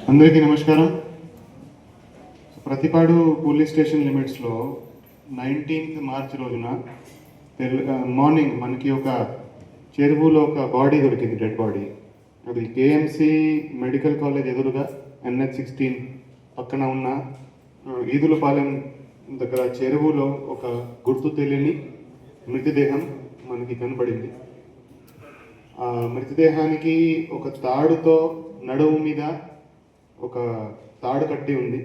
అందరికీ నమస్కారం. Prathipadu police station లిమిట్స్లో 19th మార్చ్ రోజున మార్నింగ్ మనకి ఒక చెరువులో ఒక బాడీ దొరికింది, డెడ్ బాడీ. అది కేఎంసి మెడికల్ కాలేజ్ ఎదురుగా NH16 పక్కన ఉన్న ఈదులపాలెం దగ్గర చెరువులో ఒక గుర్తు తెలియని మృతదేహం మనకి కనబడింది. ఆ మృతదేహానికి ఒక తాడుతో నడుము మీద ఒక తాడు కట్టి ఉంది,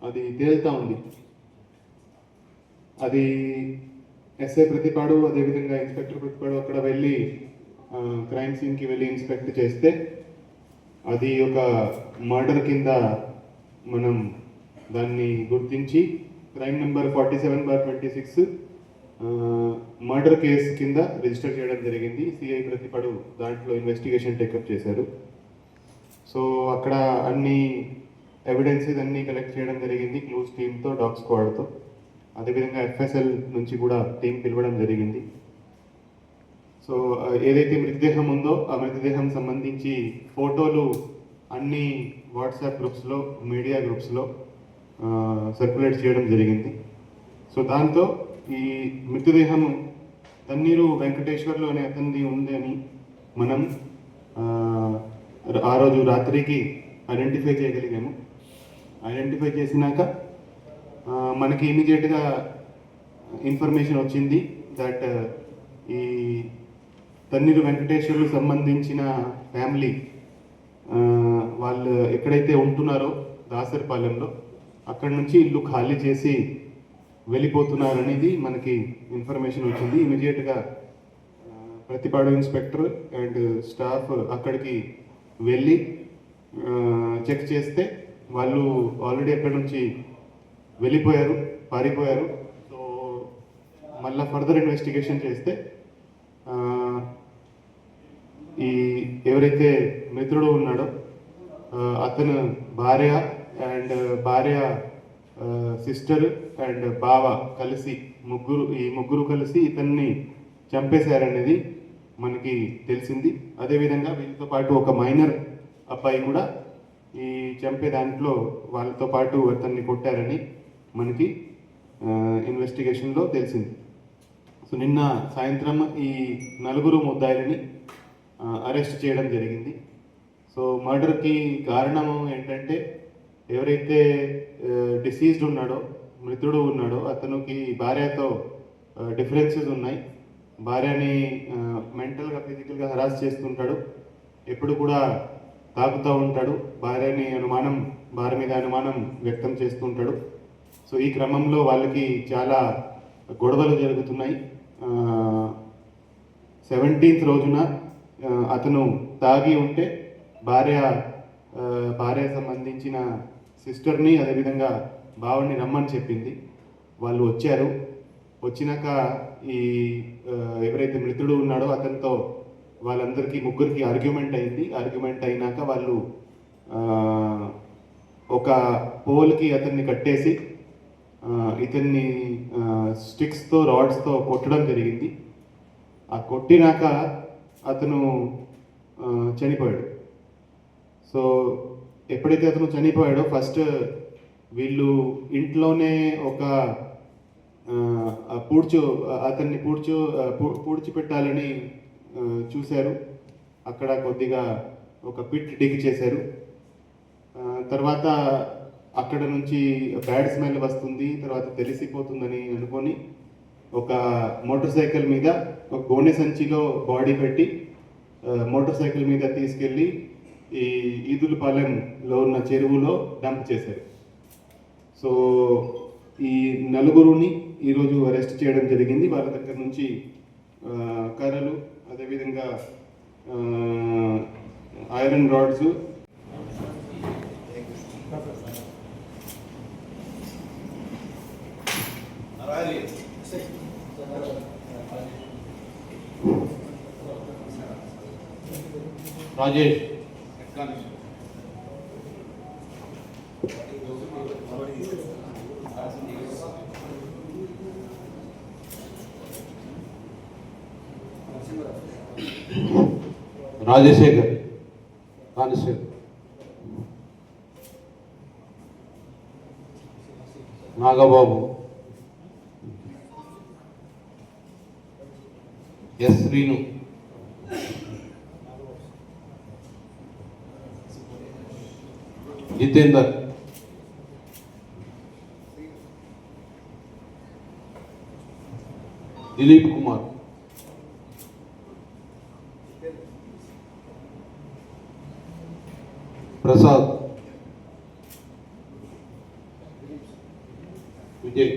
అది తేలుతా ఉంది. అది ఎస్ఐ ప్రతిపాడు, అదేవిధంగా ఇన్స్పెక్టర్ ప్రతిపాడు అక్కడ వెళ్ళి క్రైమ్ సీన్కి వెళ్ళి ఇన్స్పెక్ట్ చేస్తే అది ఒక మర్డర్ కింద మనం దాన్ని గుర్తించి క్రైమ్ నెంబర్ 47/26 మర్డర్ కేసు కింద రిజిస్టర్ చేయడం జరిగింది. సిఐ ప్రతిపాడు దాంట్లో ఇన్వెస్టిగేషన్ టేకప్ చేశారు. సో అక్కడ అన్ని ఎవిడెన్సెస్ అన్నీ కలెక్ట్ చేయడం జరిగింది క్లూస్ టీమ్తో, డాగ్ స్క్వాడ్తో. అదేవిధంగా FSL నుంచి కూడా టీం పిలవడం జరిగింది. సో ఏదైతే మృతదేహం ఉందో ఆ మృతదేహం సంబంధించి ఫోటోలు అన్ని వాట్సాప్ గ్రూప్స్లో, మీడియా గ్రూప్స్లో సర్క్యులేట్ చేయడం జరిగింది. సో దాంతో ఈ మృతదేహము తన్నీరు వెంకటేశ్వర్లు అనే అతనిది ఉంది అని మనం ఆ రోజు రాత్రికి ఐడెంటిఫై చేయగలిగాము. ఐడెంటిఫై చేసినాక మనకి ఇమీడియట్గా ఇన్ఫర్మేషన్ వచ్చింది దట్ ఈ తన్నీరు వెంకటేశ్వర్లు సంబంధించిన ఫ్యామిలీ వాళ్ళు ఎక్కడైతే ఉంటున్నారో దాసరిపాలెంలో అక్కడి నుంచి ఇల్లు ఖాళీ చేసి వెళ్ళిపోతున్నారనేది మనకి ఇన్ఫర్మేషన్ వచ్చింది. ఇమీడియట్గా ప్రతిపాడు ఇన్స్పెక్టర్ అండ్ స్టాఫ్ అక్కడికి వెళ్ళి చెక్ చేస్తే వాళ్ళు ఆల్రెడీ ఎక్కడి నుంచి వెళ్ళిపోయారు, పారిపోయారు. సో మళ్ళీ ఫర్దర్ ఇన్వెస్టిగేషన్ చేస్తే ఈ ఎవరైతే మిత్రుడు ఉన్నాడో అతను భార్య అండ్ భార్య సిస్టర్ అండ్ బావ కలిసి ముగ్గురు కలిసి ఇతన్ని చంపేశారనేది మనకి తెలిసింది. అదేవిధంగా వీళ్ళతో పాటు ఒక మైనర్ అబ్బాయి కూడా ఈ చంపే దాంట్లో వాళ్ళతో పాటు అతన్ని కొట్టారని మనకి ఇన్వెస్టిగేషన్లో తెలిసింది. సో నిన్న సాయంత్రం ఈ 4 ముద్దాయిలని అరెస్ట్ చేయడం జరిగింది. సో మర్డర్కి కారణము ఏంటంటే ఎవరైతే డిసీజ్డ్ ఉన్నాడో, మృతుడు ఉన్నాడో అతనికి భార్యతో డిఫరెన్సెస్ ఉన్నాయి. భార్యని మెంటల్గా, ఫిజికల్గా హరాస్ చేస్తుంటాడు, ఎప్పుడు కూడా తాగుతూ ఉంటాడు, భార్య మీద అనుమానం వ్యక్తం చేస్తుంటాడు. సో ఈ క్రమంలో వాళ్ళకి చాలా గొడవలు జరుగుతున్నాయి. 17th రోజున అతను తాగి ఉంటే భార్య సంబంధించిన సిస్టర్ని అదేవిధంగా బావని రమ్మని చెప్పింది. వాళ్ళు వచ్చారు. వచ్చినాక ఈ ఎవరైతే మృతుడు ఉన్నాడో అతనితో వాళ్ళందరికీ ముగ్గురికి ఆర్గ్యుమెంట్ అయింది. ఆర్గ్యుమెంట్ అయినాక వాళ్ళు ఒక పోల్కి అతన్ని కట్టేసి ఇతన్ని స్టిక్స్తో, రాడ్స్తో కొట్టడం జరిగింది. ఆ కొట్టినాక అతను చనిపోయాడు. సో ఎప్పుడైతే అతను చనిపోయాడో ఫస్ట్ వీళ్ళు ఇంట్లోనే ఒక అతన్ని పూడ్చిపెట్టాలని చూశారు. అక్కడ కొద్దిగా ఒక పిట్ డిగ్ చేశారు. తర్వాత అక్కడ నుంచి బ్యాడ్ స్మెల్ వస్తుంది, తర్వాత తెలిసిపోతుందని అనుకొని ఒక మోటార్ సైకిల్ మీద ఒక గోనె సంచిలో బాడీ పెట్టి మోటార్ సైకిల్ మీద తీసుకెళ్ళి ఈ ఈదులపాలెంలో ఉన్న చెరువులో డంప్ చేశారు. సో ఈ 4 ఈరోజు అరెస్ట్ చేయడం జరిగింది. వాళ్ళ దగ్గర నుంచి కర్రలు, అదేవిధంగా iron rods, Rajesh Rajasekhar constable Nagababu, S Srinu, Jitender, Dilip Kumar, Prasad, Vijay,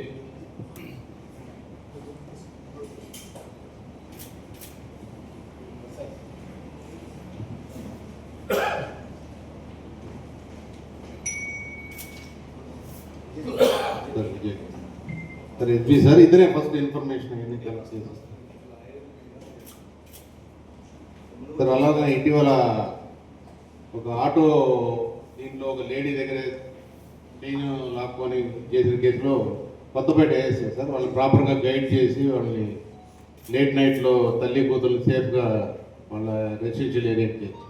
Vijay sir, SB sir, ఇద్దరే ఫస్ట్ ఇన్ఫర్మేషన్ అవన్నీ కలెక్ట్ చేసేస్తారు సార్. అలాగే ఇటీవల ఒక ఆటో దీంట్లో ఒక లేడీ దగ్గర చైన్ లాక్కొని చేసిన కేసులో కొత్తపేట వేస్తారు సార్. వాళ్ళు ప్రాపర్గా గైడ్ చేసి వాళ్ళని లేట్ నైట్లో తల్లి కూతురు సేఫ్గా వాళ్ళ రెసిడెన్షియల్ ఏరియాకి చేసి